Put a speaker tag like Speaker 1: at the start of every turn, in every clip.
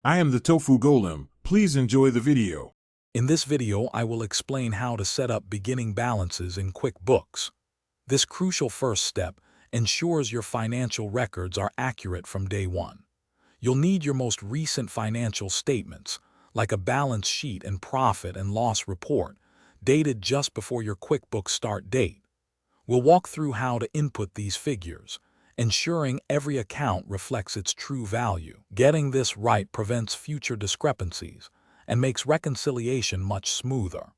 Speaker 1: I am the Tofu Golem. Please enjoy the video.
Speaker 2: In this video, I will explain how to set up beginning balances in QuickBooks. This crucial first step ensures your financial records are accurate from day one. You'll need your most recent financial statements, like a balance sheet and profit and loss report, dated just before your QuickBooks start date. We'll walk through how to input these figures, ensuring every account reflects its true value. Getting this right prevents future discrepancies and makes reconciliation much smoother.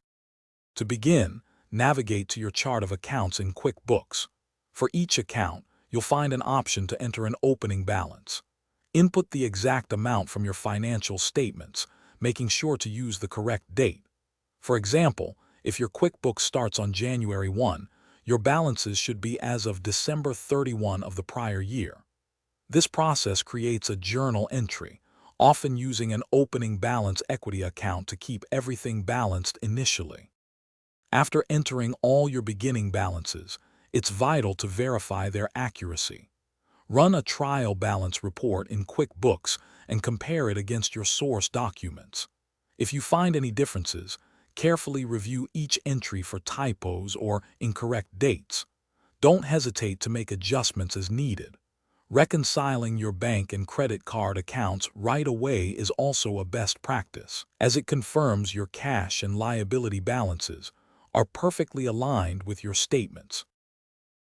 Speaker 2: To begin, navigate to your chart of accounts in QuickBooks. For each account, you'll find an option to enter an opening balance. Input the exact amount from your financial statements, making sure to use the correct date. For example, if your QuickBooks starts on January 1, your balances should be as of December 31 of the prior year. This process creates a journal entry, often using an opening balance equity account to keep everything balanced initially. After entering all your beginning balances, it's vital to verify their accuracy. Run a trial balance report in QuickBooks and compare it against your source documents. If you find any differences, carefully review each entry for typos or incorrect dates. Don't hesitate to make adjustments as needed. Reconciling your bank and credit card accounts right away is also a best practice, as it confirms your cash and liability balances are perfectly aligned with your statements.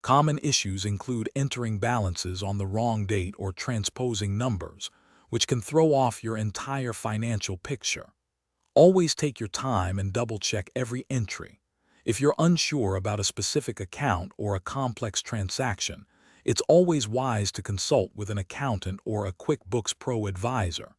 Speaker 2: Common issues include entering balances on the wrong date or transposing numbers, which can throw off your entire financial picture. Always take your time and double-check every entry. If you're unsure about a specific account or a complex transaction, it's always wise to consult with an accountant or a QuickBooks Pro advisor.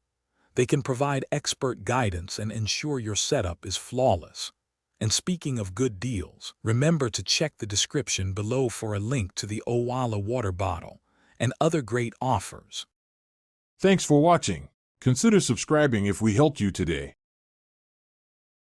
Speaker 2: They can provide expert guidance and ensure your setup is flawless. And speaking of good deals, remember to check the description below for a link to the Owala water bottle and other great offers.
Speaker 1: Thanks for watching. Consider subscribing if we helped you today.